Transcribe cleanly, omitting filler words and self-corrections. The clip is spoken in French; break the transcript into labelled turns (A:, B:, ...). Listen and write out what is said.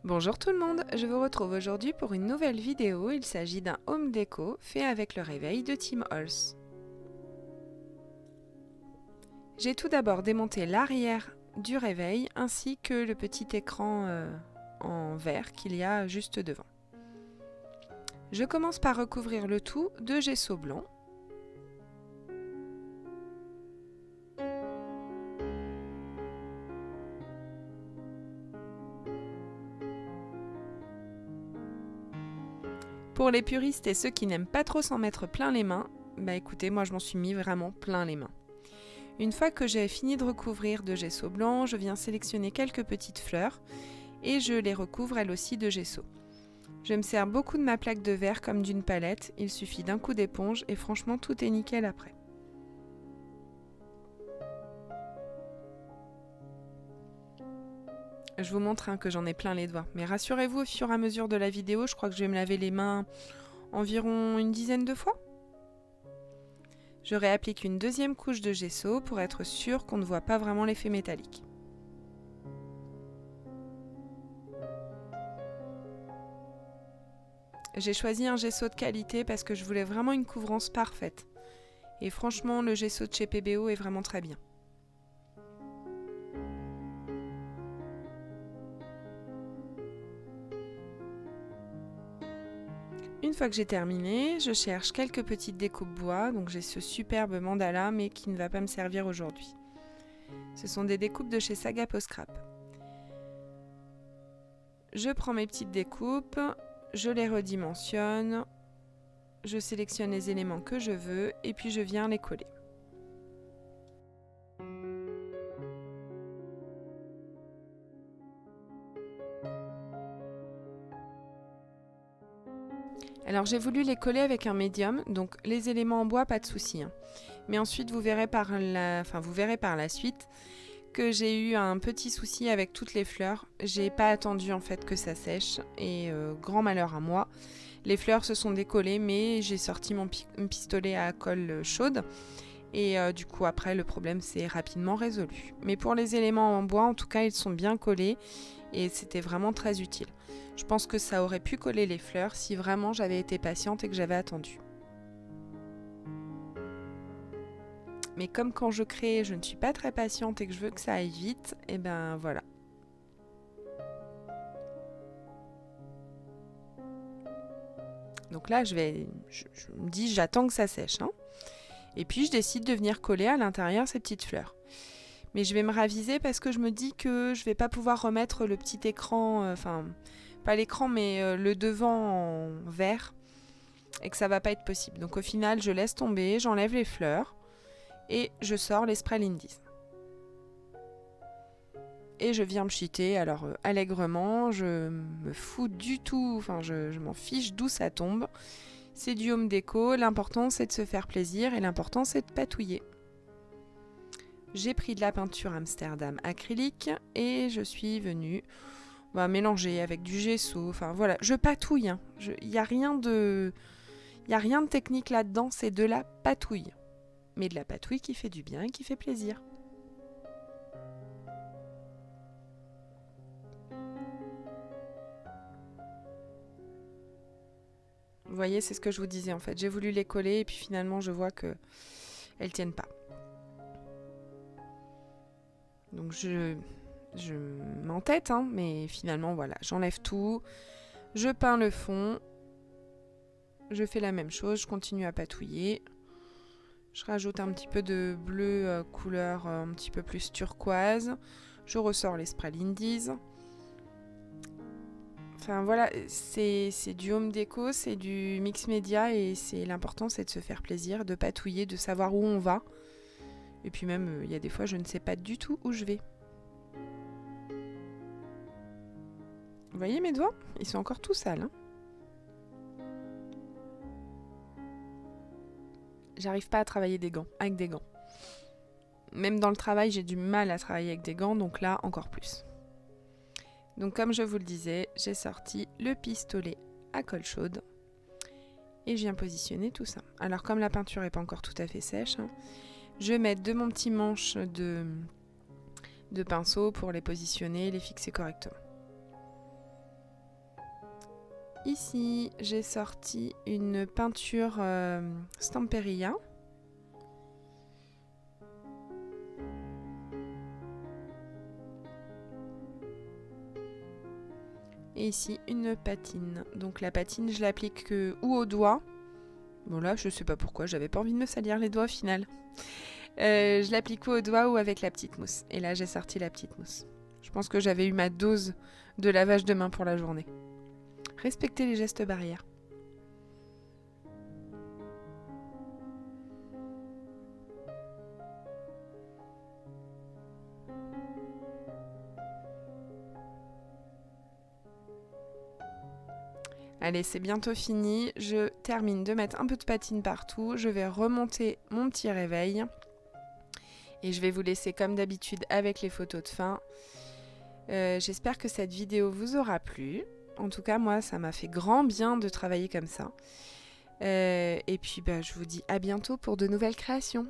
A: Bonjour tout le monde, je vous retrouve aujourd'hui pour une nouvelle vidéo. Il s'agit d'un home déco fait avec le réveil de Tim Holtz. J'ai tout d'abord démonté l'arrière du réveil ainsi que le petit écran en verre qu'il y a juste devant. Je commence par recouvrir le tout de gesso blanc. Pour les puristes et ceux qui n'aiment pas trop s'en mettre plein les mains, écoutez, moi je m'en suis mis vraiment plein les mains. Une fois que j'ai fini de recouvrir de gesso blanc, je viens sélectionner quelques petites fleurs et je les recouvre elles aussi de gesso. Je me sers beaucoup de ma plaque de verre comme d'une palette, il suffit d'un coup d'éponge et franchement tout est nickel après. Je vous montre que j'en ai plein les doigts, mais rassurez-vous, au fur et à mesure de la vidéo, je crois que je vais me laver les mains environ une dizaine de fois. Je réapplique une deuxième couche de gesso pour être sûr qu'on ne voit pas vraiment l'effet métallique. J'ai choisi un gesso de qualité parce que je voulais vraiment une couvrance parfaite. Et franchement, le gesso de chez PBO est vraiment très bien. Une fois que j'ai terminé, je cherche quelques petites découpes bois. Donc j'ai ce superbe mandala mais qui ne va pas me servir aujourd'hui. Ce sont des découpes de chez Saga Post Scrap. Je prends mes petites découpes, je les redimensionne, je sélectionne les éléments que je veux et puis je viens les coller. Alors j'ai voulu les coller avec un médium, donc les éléments en bois, pas de souci. Mais ensuite vous verrez par la suite que j'ai eu un petit souci avec toutes les fleurs. J'ai pas attendu en fait que ça sèche et grand malheur à moi. Les fleurs se sont décollées mais j'ai sorti mon pistolet à colle chaude et du coup après le problème s'est rapidement résolu. Mais pour les éléments en bois en tout cas ils sont bien collés et c'était vraiment très utile. Je pense que ça aurait pu coller les fleurs si vraiment j'avais été patiente et que j'avais attendu. Mais comme quand je crée, je ne suis pas très patiente et que je veux que ça aille vite, et ben voilà. Donc là, je me dis, j'attends que ça sèche. Et puis, je décide de venir coller à l'intérieur ces petites fleurs. Mais je vais me raviser parce que je me dis que je vais pas pouvoir remettre le petit écran, pas l'écran, mais le devant en vert, et que ça va pas être possible. Donc au final, je laisse tomber, j'enlève les fleurs, et je sors les Spray Lindies. Et je viens me cheater, alors allègrement, je me fous du tout, je m'en fiche d'où ça tombe. C'est du home déco, l'important c'est de se faire plaisir et l'important c'est de patouiller. J'ai pris de la peinture Amsterdam acrylique et je suis venue mélanger avec du gesso, voilà, je patouille. Il n'y a rien de technique là-dedans, c'est de la patouille. Mais de la patouille qui fait du bien et qui fait plaisir. Vous voyez, c'est ce que je vous disais en fait. J'ai voulu les coller et puis finalement je vois que elles tiennent pas. Donc je m'entête, mais finalement voilà, j'enlève tout, je peins le fond, je fais la même chose, je continue à patouiller. Je rajoute un petit peu de bleu couleur un petit peu plus turquoise. Je ressors les Spray Lindies. Enfin voilà, c'est du home déco, c'est du mix média et l'important c'est de se faire plaisir, de patouiller, de savoir où on va. Et puis même, il y a des fois je ne sais pas du tout où je vais. Vous voyez mes doigts? Ils sont encore tout sales. J'arrive pas à travailler avec des gants. Même dans le travail, j'ai du mal à travailler avec des gants, donc là encore plus. Donc comme je vous le disais, j'ai sorti le pistolet à colle chaude et je viens positionner tout ça. Alors comme la peinture n'est pas encore tout à fait sèche, je vais mettre de mon petit manche de pinceau pour les positionner et les fixer correctement. Ici, j'ai sorti une peinture Stamperia. Et ici, une patine. Donc la patine, je l'applique ou au doigt. Bon là, je sais pas pourquoi, j'avais pas envie de me salir les doigts au final. Je l'applique ou au doigt ou avec la petite mousse. Et là, j'ai sorti la petite mousse. Je pense que j'avais eu ma dose de lavage de main pour la journée. Respectez les gestes barrières. Allez, c'est bientôt fini. Je termine de mettre un peu de patine partout. Je vais remonter mon petit réveil. Et je vais vous laisser comme d'habitude avec les photos de fin. J'espère que cette vidéo vous aura plu. En tout cas, moi, ça m'a fait grand bien de travailler comme ça. Et puis, je vous dis à bientôt pour de nouvelles créations.